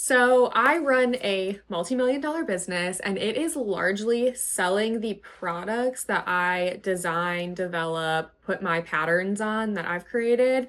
So I run a multi-million dollar business and it is largely selling the products that I design, develop, put my patterns on that I've created.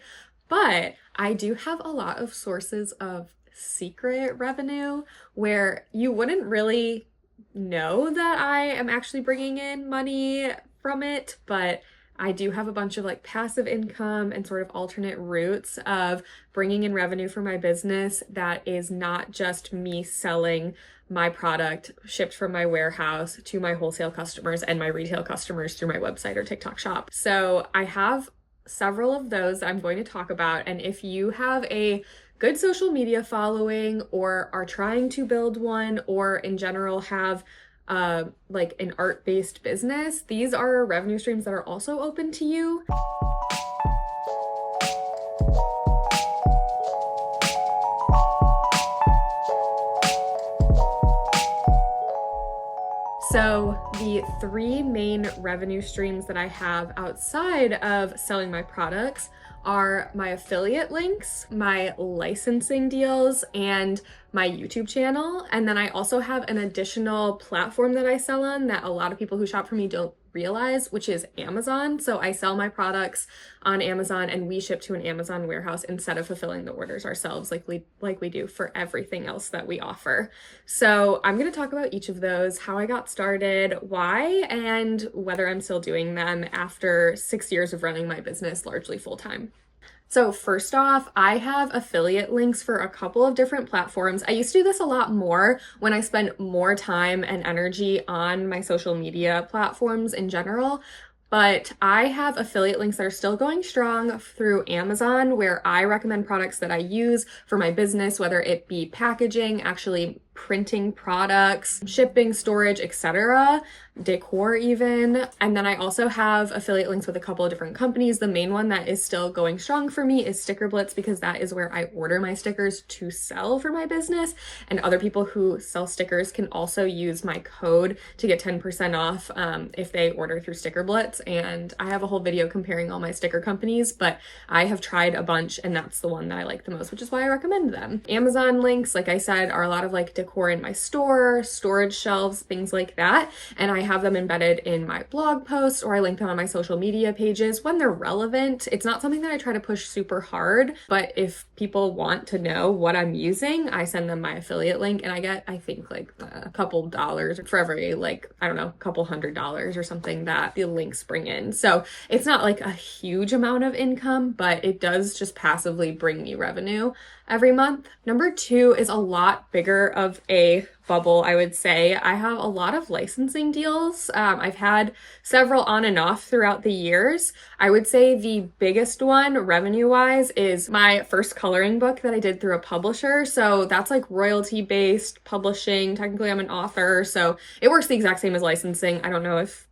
But I do have a lot of sources of secret revenue where you wouldn't really know that I am actually bringing in money from it, but I do have a bunch of like passive income and sort of alternate routes of bringing in revenue for my business that is not just me selling my product shipped from my warehouse to my wholesale customers and my retail customers through my website or TikTok shop. So I have several of those that I'm going to talk about. And if you have a good social media following or are trying to build one or in general have like an art-based business, these are revenue streams that are also open to you. So the three main revenue streams that I have outside of selling my products are my affiliate links, my licensing deals, and my YouTube channel. And then I also have an additional platform that I sell on that a lot of people who shop for me don't realize, which is Amazon. So I sell my products on Amazon and we ship to an Amazon warehouse instead of fulfilling the orders ourselves like we do for everything else that we offer. So I'm going to talk about each of those, how I got started, why, and whether I'm still doing them after 6 years of running my business largely full time. So first off, I have affiliate links for a couple of different platforms. I used to do this a lot more when I spent more time and energy on my social media platforms in general. But I have affiliate links that are still going strong through Amazon, where I recommend products that I use for my business, whether it be packaging, actually printing products, shipping, storage, etc., decor even. And then I also have affiliate links with a couple of different companies. The main one that is still going strong for me is Sticker Blitz, because that is where I order my stickers to sell for my business. And other people who sell stickers can also use my code to get 10% off if they order through Sticker Blitz. And I have a whole video comparing all my sticker companies, but I have tried a bunch and that's the one that I like the most, which is why I recommend them. Amazon links, like I said, are a lot of like decor in my store, storage shelves, things like that. And I have them embedded in my blog posts or I link them on my social media pages when they're relevant. It's not something that I try to push super hard, but if people want to know what I'm using, I send them my affiliate link and I get, I think like a couple dollars for every like, I don't know, couple $100 or something that the links bring in. So it's not like a huge amount of income, but it does just passively bring me revenue every month. Number two is a lot bigger of a bubble, I would say. I have a lot of licensing deals. I've had several on and off throughout the years. I would say the biggest one revenue-wise is my first coloring book that I did through a publisher. So that's like royalty-based publishing. Technically, I'm an author, so it works the exact same as licensing. I don't know if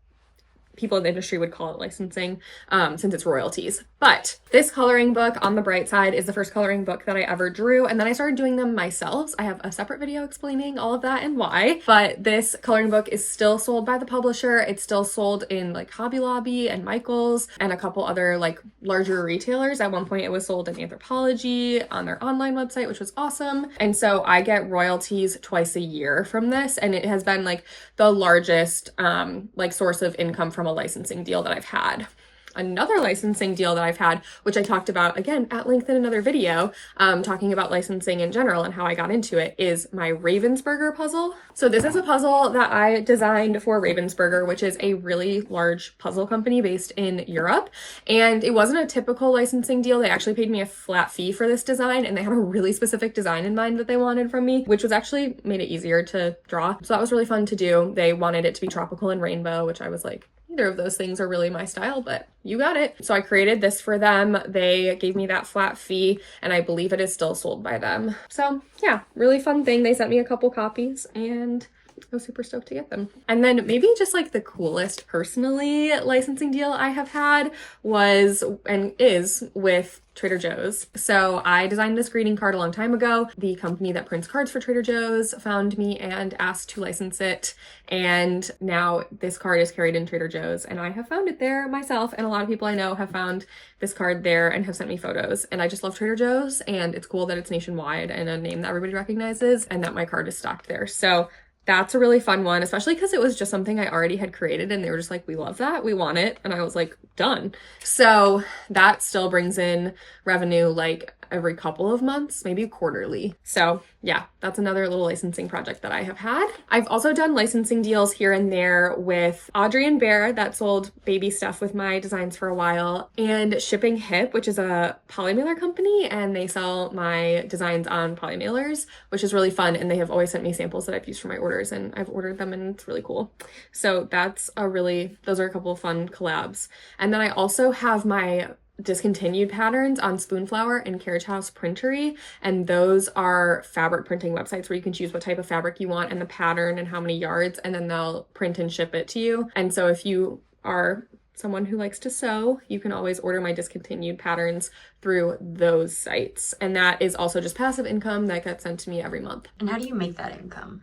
people in the industry would call it licensing since it's royalties. But this coloring book, on the bright side, is the first coloring book that I ever drew. And then I started doing them myself. I have a separate video explaining all of that and why. But this coloring book is still sold by the publisher. It's still sold in like Hobby Lobby and Michael's and a couple other like larger retailers. At one point it was sold in Anthropologie on their online website, which was awesome. And so I get royalties twice a year from this. And it has been like the largest like source of income from a licensing deal that I've had. Another licensing deal that I've had, which I talked about again at length in another video, talking about licensing in general and how I got into it, is my Ravensburger puzzle. So this is a puzzle that I designed for Ravensburger, which is a really large puzzle company based in Europe. And it wasn't a typical licensing deal. They actually paid me a flat fee for this design, and they had a really specific design in mind that they wanted from me, which was actually made it easier to draw. So that was really fun to do. They wanted it to be tropical and rainbow, which I was like, neither of those things are really my style, but you got it. So I created this for them. They gave me that flat fee, and I believe it is still sold by them. So yeah, really fun thing. They sent me a couple copies, and I was super stoked to get them. And then maybe just like the coolest personally licensing deal I have had was and is with Trader Joe's. So I designed this greeting card a long time ago. The company that prints cards for Trader Joe's found me and asked to license it. And now this card is carried in Trader Joe's, and I have found it there myself. And a lot of people I know have found this card there and have sent me photos. And I just love Trader Joe's, and it's cool that it's nationwide and a name that everybody recognizes and that my card is stocked there. So that's a really fun one, especially because it was just something I already had created and they were just like, we love that, we want it. And I was like, done. So that still brings in revenue like every couple of months, maybe quarterly. So yeah, that's another little licensing project that I have had. I've also done licensing deals here and there with Audrey and Bear that sold baby stuff with my designs for a while, and Shipping Hip, which is a polymailer company, and they sell my designs on polymailers, which is really fun. And they have always sent me samples that I've used for my orders, and I've ordered them and it's really cool. So those are a couple of fun collabs. And then I also have my Discontinued Patterns on Spoonflower and Carriage House Printery, and those are fabric printing websites where you can choose what type of fabric you want and the pattern and how many yards, and then they'll print and ship it to you. And so if you are someone who likes to sew, you can always order my Discontinued Patterns through those sites, and that is also just passive income that gets sent to me every month. And how do you make that income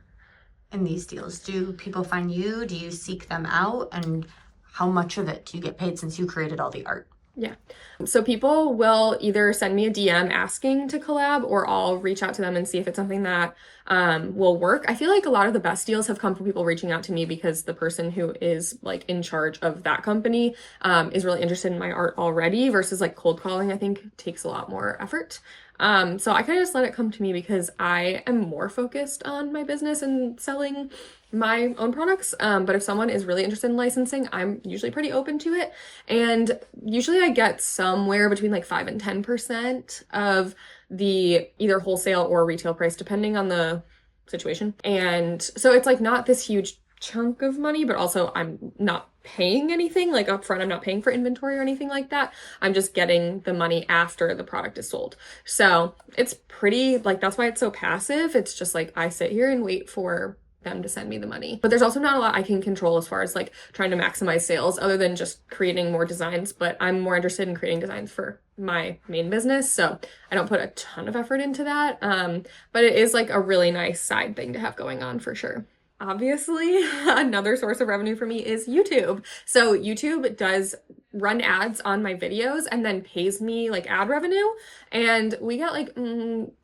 in these deals? Do people find you? Do you seek them out? And how much of it do you get paid since you created all the art? Yeah. So people will either send me a DM asking to collab, or I'll reach out to them and see if it's something that will work. I feel like a lot of the best deals have come from people reaching out to me because the person who is like in charge of that company is really interested in my art already, versus like cold calling, I think takes a lot more effort. So I kind of just let it come to me because I am more focused on my business and selling my own products. But if someone is really interested in licensing, I'm usually pretty open to it. And usually I get somewhere between like 5 and 10% of the either wholesale or retail price, depending on the situation. And so it's like not this huge chunk of money, but also I'm not paying anything like upfront. I'm not paying for inventory or anything like that. I'm just getting the money after the product is sold. So it's pretty like, that's why it's so passive. It's just like I sit here and wait for them to send me the money. But there's also not a lot I can control as far as like trying to maximize sales other than just creating more designs. But I'm more interested in creating designs for my main business, so I don't put a ton of effort into that. But it is like a really nice side thing to have going on for sure. Obviously, another source of revenue for me is YouTube. So YouTube does run ads on my videos and then pays me like ad revenue. And we get like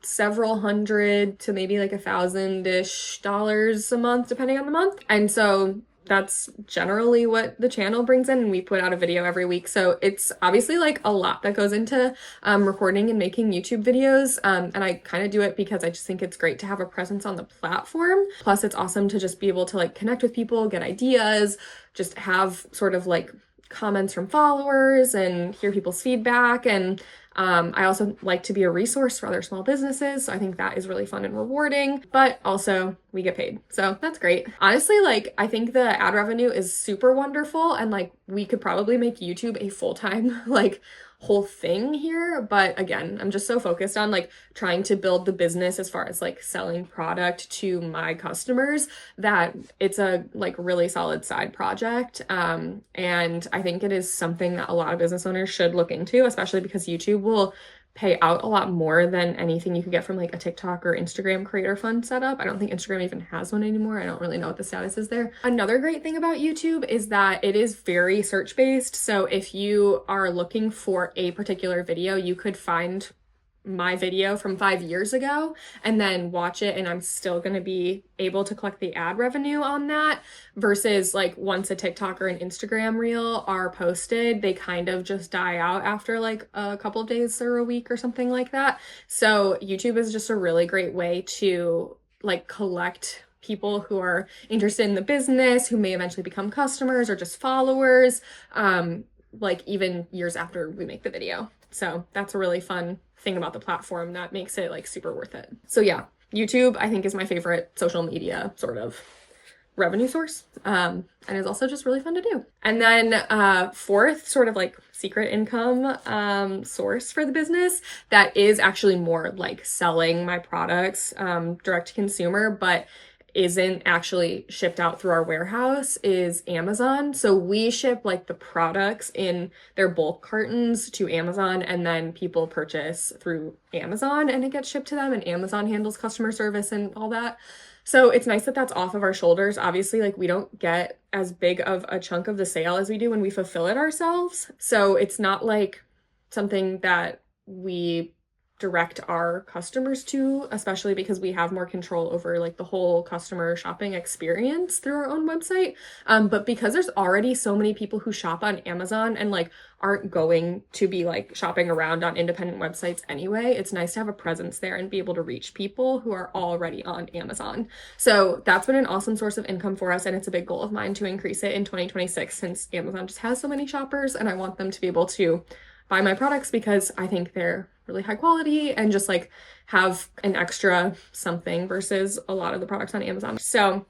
several hundred to maybe like $1,000-ish a month, depending on the month. And so that's generally what the channel brings in, and we put out a video every week. So it's obviously like a lot that goes into recording and making YouTube videos. And I kind of do it because I just think it's great to have a presence on the platform. Plus it's awesome to just be able to like connect with people, get ideas, just have sort of like comments from followers and hear people's feedback. And I also like to be a resource for other small businesses. So I think that is really fun and rewarding, but also we get paid. So that's great. Honestly, like I think the ad revenue is super wonderful, and like we could probably make YouTube a full-time like whole thing here. But again, I'm just so focused on like trying to build the business as far as like selling product to my customers that it's a like really solid side project. And I think it is something that a lot of business owners should look into, especially because YouTube will pay out a lot more than anything you could get from like a TikTok or Instagram creator fund setup. I don't think Instagram even has one anymore. I don't really know what the status is there. Another great thing about YouTube is that it is very search based. So if you are looking for a particular video, you could find my video from 5 years ago and then watch it, and I'm still going to be able to collect the ad revenue on that, versus like once a TikTok or an Instagram reel are posted, they kind of just die out after like a couple of days or a week or something like that. So YouTube is just a really great way to like collect people who are interested in the business, who may eventually become customers or just followers, like even years after we make the video. So that's a really fun thing about the platform that makes it like super worth it. So yeah, YouTube I think is my favorite social media sort of revenue source, and is also just really fun to do. And then fourth sort of like secret income source for the business that is actually more like selling my products direct to consumer, but isn't actually shipped out through our warehouse is Amazon. So we ship like the products in their bulk cartons to Amazon, and then people purchase through Amazon and it gets shipped to them, and Amazon handles customer service and all that. So it's nice that that's off of our shoulders. Obviously, like we don't get as big of a chunk of the sale as we do when we fulfill it ourselves. So it's not like something that we direct our customers to, especially because we have more control over like the whole customer shopping experience through our own website. But because there's already so many people who shop on Amazon and like aren't going to be like shopping around on independent websites anyway, it's nice to have a presence there and be able to reach people who are already on Amazon. So that's been an awesome source of income for us, and it's a big goal of mine to increase it in 2026 since Amazon just has so many shoppers, and I want them to be able to buy my products because I think they're really high quality and just like have an extra something versus a lot of the products on Amazon. So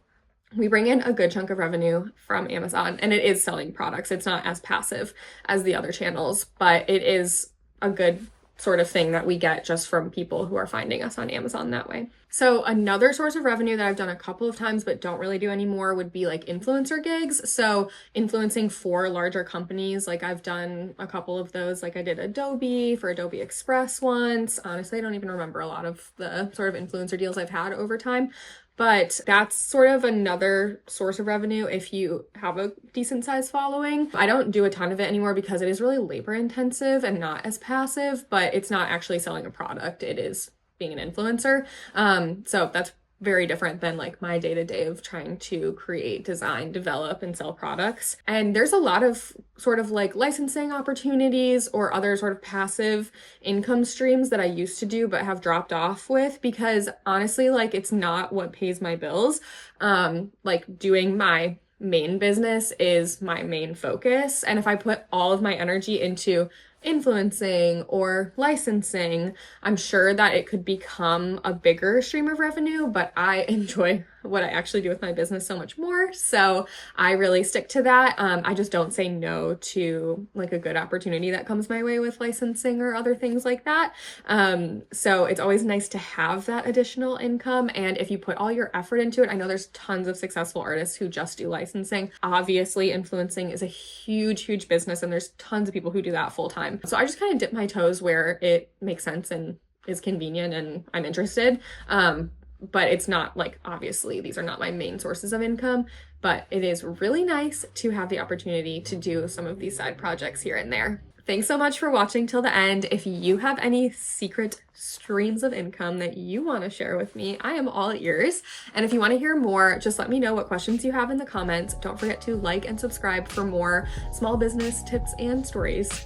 we bring in a good chunk of revenue from Amazon, and it is selling products. It's not as passive as the other channels, but it is a good sort of thing that we get just from people who are finding us on Amazon that way. So another source of revenue that I've done a couple of times but don't really do anymore would be like influencer gigs. So influencing for larger companies, like I've done a couple of those. Like I did Adobe for Adobe Express once. Honestly, I don't even remember a lot of the sort of influencer deals I've had over time. But that's sort of another source of revenue if you have a decent sized following. I don't do a ton of it anymore because it is really labor intensive and not as passive, but it's not actually selling a product. It is being an influencer. So that's very different than like my day-to-day of trying to create, design, develop, and sell products. And there's a lot of sort of like licensing opportunities or other sort of passive income streams that I used to do but have dropped off with because honestly, like it's not what pays my bills. Like doing my main business is my main focus. And if I put all of my energy into influencing or licensing, I'm sure that it could become a bigger stream of revenue, but I enjoy what I actually do with my business so much more. So I really stick to that. I just don't say no to like a good opportunity that comes my way with licensing or other things like that. So it's always nice to have that additional income. And if you put all your effort into it, I know there's tons of successful artists who just do licensing. Obviously, influencing is a huge, huge business, and there's tons of people who do that full time. So I just kind of dip my toes where it makes sense and is convenient and I'm interested. But it's not like, obviously, these are not my main sources of income, but it is really nice to have the opportunity to do some of these side projects here and there. Thanks so much for watching till the end. If you have any secret streams of income that you want to share with me, I am all ears. And if you want to hear more, just let me know what questions you have in the comments. Don't forget to like and subscribe for more small business tips and stories.